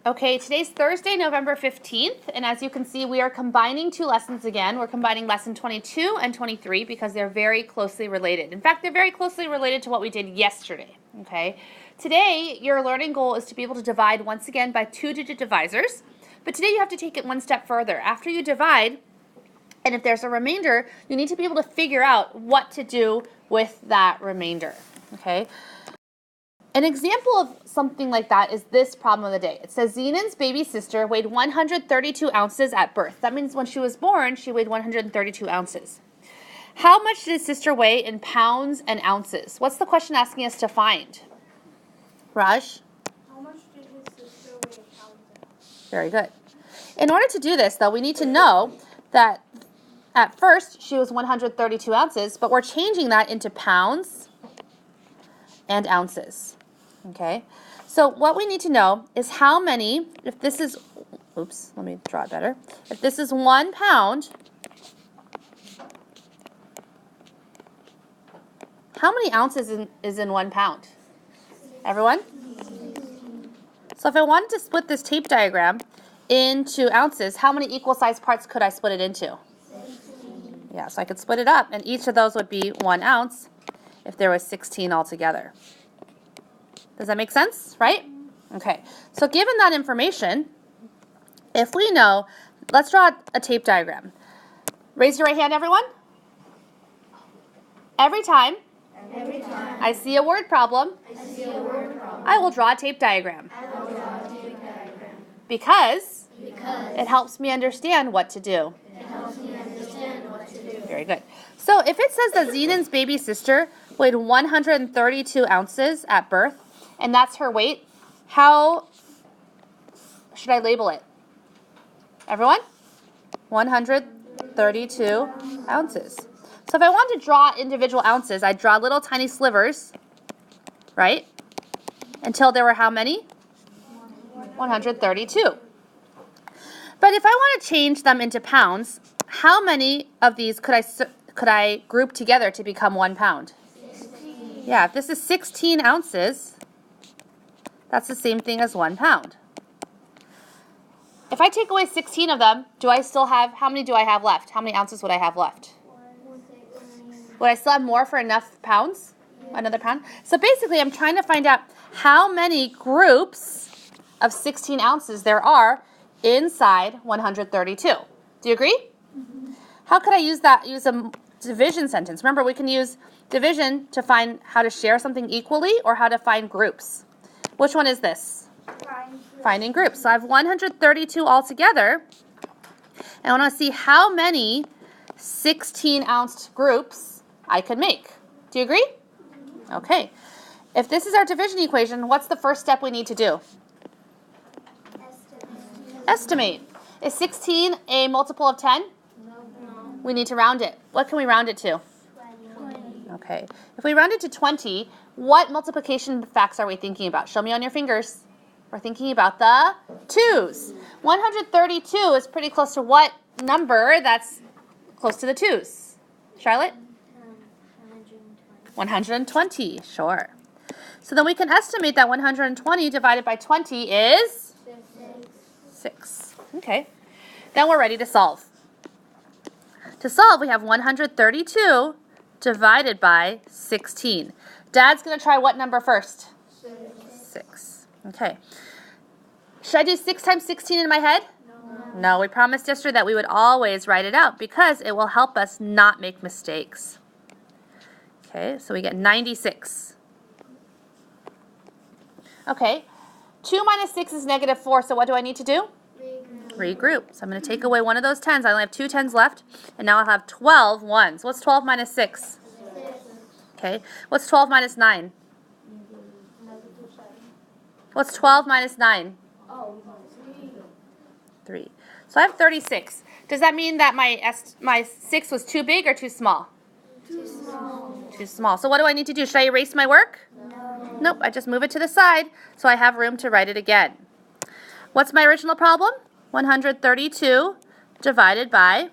Okay, today's Thursday, November 15th, and as you can see, we are combining two lessons again. We're combining lesson 22 and 23 because they're very closely related. In fact, they're very closely related to what we did yesterday, okay? Today, your learning goal is to be able to divide once again by two-digit divisors, but today you have to take it one step further. After you divide, and if there's a remainder, you need to be able to figure out what to do with that remainder, okay? An example of something like that is this problem of the day. It says Zenon's baby sister weighed 132 ounces at birth. That means when she was born, she weighed 132 ounces. How much did his sister weigh in pounds and ounces? What's the question asking us to find? Raj? How much did his sister weigh in pounds and ounces? Very good. In order to do this, though, we need to know that at first she was 132 ounces, but we're changing that into pounds and ounces. Okay, so what we need to know is how many, if this is, oops, let me draw it better. If this is 1 pound, how many ounces is in 1 pound? Everyone? So if I wanted to split this tape diagram into ounces, how many equal sized parts could I split it into? 16. Yeah, so I could split it up, and each of those would be 1 ounce if there was 16 altogether. Does that make sense, right? Okay, so given that information, if we know, let's draw a tape diagram. Raise your right hand, everyone. Every time I see a word problem, I will draw a tape diagram. Because it helps me understand what to do. Very good. So if it says that Zenon's baby sister weighed 132 ounces at birth, and that's her weight, how should I label it? Everyone? 132 ounces. So if I want to draw individual ounces, I'd draw little tiny slivers, right? Until there were how many? 132. But if I want to change them into pounds, how many of these could I group together to become 1 pound? 16. Yeah, if this is 16 ounces, that's the same thing as 1 pound. If I take away 16 of them, do I still have, how many do I have left? How many ounces would I have left? 1, 6, Would I still have more for enough pounds? Yeah. Another pound? So basically, I'm trying to find out how many groups of 16 ounces there are inside 132. Do you agree? Mm-hmm. How could I use a division sentence? Remember, we can use division to find how to share something equally or how to find groups. Which one is this? Finding groups. So I have 132 altogether. And I want to see how many 16-ounce groups I could make. Do you agree? Okay. If this is our division equation, what's the first step we need to do? Estimate. Is 16 a multiple of 10? No. We need to round it. What can we round it to? 20. Okay. If we round it to 20, what multiplication facts are we thinking about? Show me on your fingers. We're thinking about the 2's. 132 is pretty close to what number that's close to the 2's? Charlotte? 120, sure. So then we can estimate that 120 divided by 20 is? 6. Okay. Then we're ready to solve. To solve, we have 132 divided by 16. Dad's going to try what number first? 6. Okay. Should I do 6 times 16 in my head? No, we promised yesterday that we would always write it out because it will help us not make mistakes. Okay, so we get 96. Okay, 2 minus 6 is negative 4, so what do I need to do? Regroup. So I'm going to take away one of those 10s. I only have 2 10s left, and now I'll have 12 ones. What's 12 minus 6? 6. Okay, what's 12 minus 9? What's 12 minus 9? 3. So I have 36. Does that mean that my 6 was too big or too small? Too small. Too small. So what do I need to do? Should I erase my work? No. Nope, I just move it to the side so I have room to write it again. What's my original problem? 132 divided by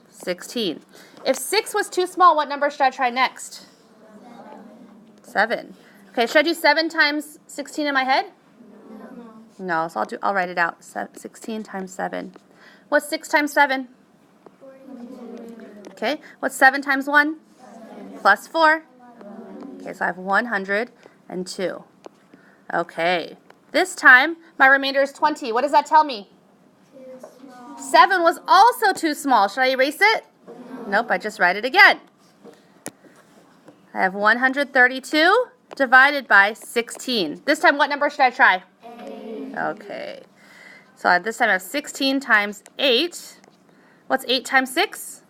16. If 6 was too small, what number should I try next? 7. Okay, should I do 7 times 16 in my head? No. No, so I'll write it out. 16 times 7. What's 6 times 7? 42. Okay, what's 7 times 1? Plus 4. Okay, so I have 102. Okay, this time my remainder is 20. What does that tell me? Too small. 7 was also too small. Should I erase it? Nope, I just write it again. I have 132 divided by 16. This time what number should I try? 8. Okay, so this time I have 16 times 8. What's 8 times 6?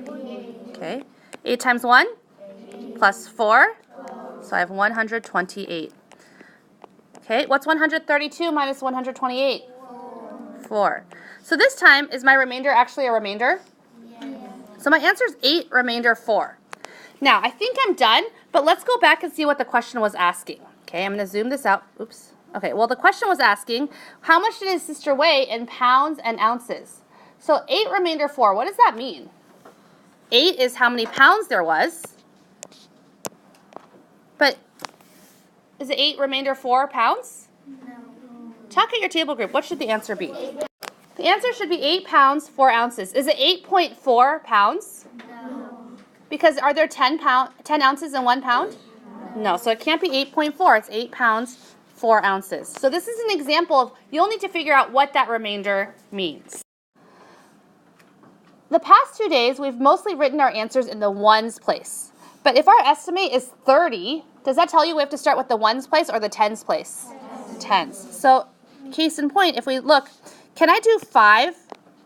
48. Okay, 8 times 1? 8. Plus 4. 12. So I have 128. Okay, what's 132 minus 128? 4. So this time, is my remainder actually a remainder? Yes. So my answer is 8, remainder 4. Now, I think I'm done, but let's go back and see what the question was asking. Okay, I'm going to zoom this out. Oops. Okay, well, the question was asking, how much did his sister weigh in pounds and ounces? So 8, remainder 4, what does that mean? 8 is how many pounds there was. But is it 8, remainder 4 pounds? No. Talk at your table group. What should the answer be? The answer should be 8 pounds, 4 ounces. Is it 8.4 pounds? No. Because are there 10 ounces in 1 pound? No, so it can't be 8.4. It's 8 pounds, 4 ounces. So this is an example of, you'll need to figure out what that remainder means. The past 2 days, we've mostly written our answers in the ones place. But if our estimate is 30, does that tell you we have to start with the ones place or the tens place? Tens. So case in point, if we look, can I do 5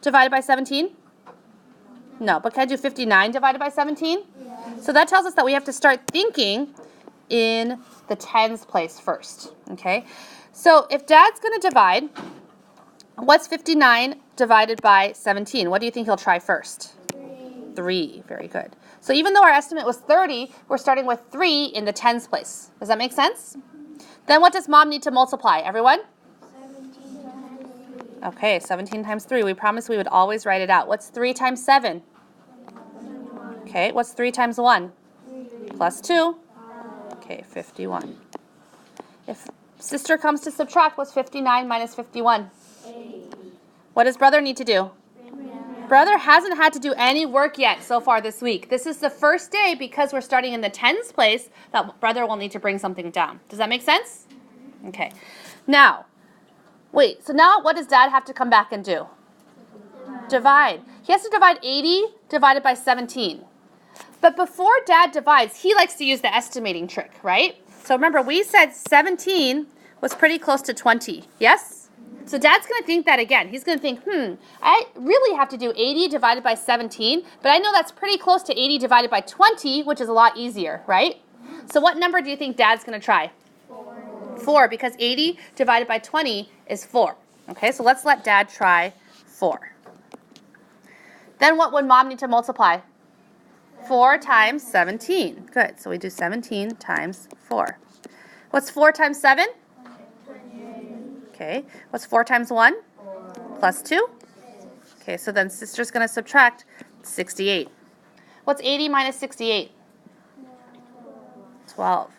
divided by 17? No, but can I do 59 divided by 17? Yes. So that tells us that we have to start thinking in the tens place first, okay? So if Dad's going to divide, what's 59 divided by 17? What do you think he'll try first? 3. Very good. So even though our estimate was 30, we're starting with 3 in the tens place. Does that make sense? Then what does Mom need to multiply? Everyone? 17 times 3. Okay, 17 times 3. We promised we would always write it out. What's 3 times 7? 21. Okay, what's 3 times 1? 3. Plus 2. Okay, 51. If sister comes to subtract, what's 59 minus 51? 8. What does brother need to do? Brother hasn't had to do any work yet so far this week. This is the first day, because we're starting in the tens place, that brother will need to bring something down. Does that make sense? Okay. Now, wait, so now what does Dad have to come back and do? Divide. He has to divide 80 divided by 17. But before Dad divides, he likes to use the estimating trick, right? So remember, we said 17 was pretty close to 20, yes? So Dad's going to think that again. He's going to think, I really have to do 80 divided by 17, but I know that's pretty close to 80 divided by 20, which is a lot easier, right? So what number do you think Dad's going to try? 4. 4, because 80 divided by 20 is 4. Okay, so let's let Dad try 4. Then what would Mom need to multiply? 4 times 17. Good, so we do 17 times 4. What's 4 times 7? 28. Okay, what's 4 times 1? 4. Plus 2? Okay, so then sister's going to subtract 68. What's 80 minus 68? 12.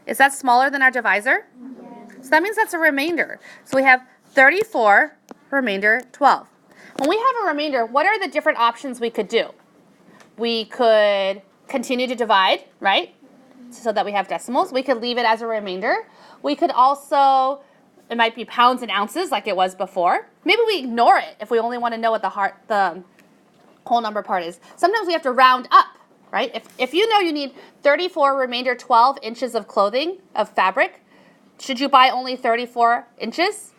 Is that smaller than our divisor? Yes. So that means that's a remainder. So we have 34, remainder 12. When we have a remainder, what are the different options we could do? We could continue to divide, right? So that we have decimals. We could leave it as a remainder. We could also, it might be pounds and ounces like it was before. Maybe we ignore it if we only want to know what the whole number part is. Sometimes we have to round up, right? If you know you need 34, remainder 12 inches of clothing, of fabric, should you buy only 34 inches?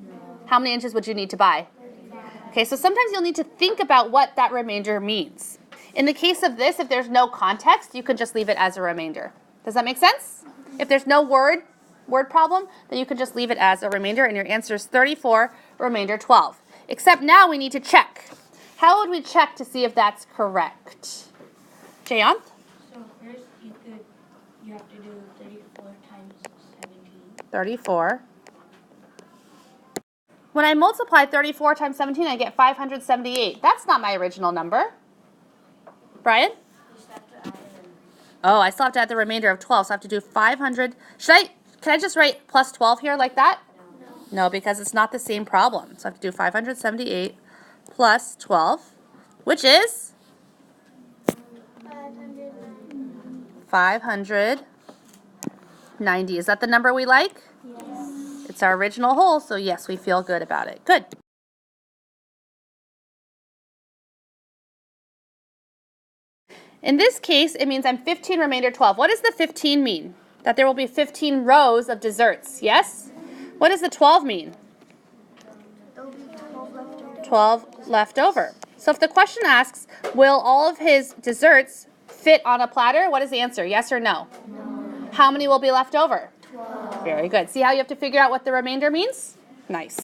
No. How many inches would you need to buy? 35. Okay, so sometimes you'll need to think about what that remainder means. In the case of this, if there's no context, you can just leave it as a remainder. Does that make sense? If there's no word problem, then you can just leave it as a remainder, and your answer is 34, remainder 12. Except now we need to check. How would we check to see if that's correct? Jayanth? So first you have to do 34 times 17. 34. When I multiply 34 times 17, I get 578. That's not my original number. Brian? You just have to add it in. Oh, I still have to add the remainder of 12, so I have to do 500. Can I just write plus 12 here like that? No, because it's not the same problem. So I have to do 578 plus 12, which is 590. Is that the number we like? Yes. It's our original whole, so yes, we feel good about it. Good. In this case, it means I'm 15 remainder 12. What does the 15 mean? That there will be 15 rows of desserts, yes? What does the 12 mean? There'll be 12 left over. 12 left over. So if the question asks, will all of his desserts fit on a platter? What is the answer? Yes or no? No. How many will be left over? 12. Very good. See how you have to figure out what the remainder means? Nice.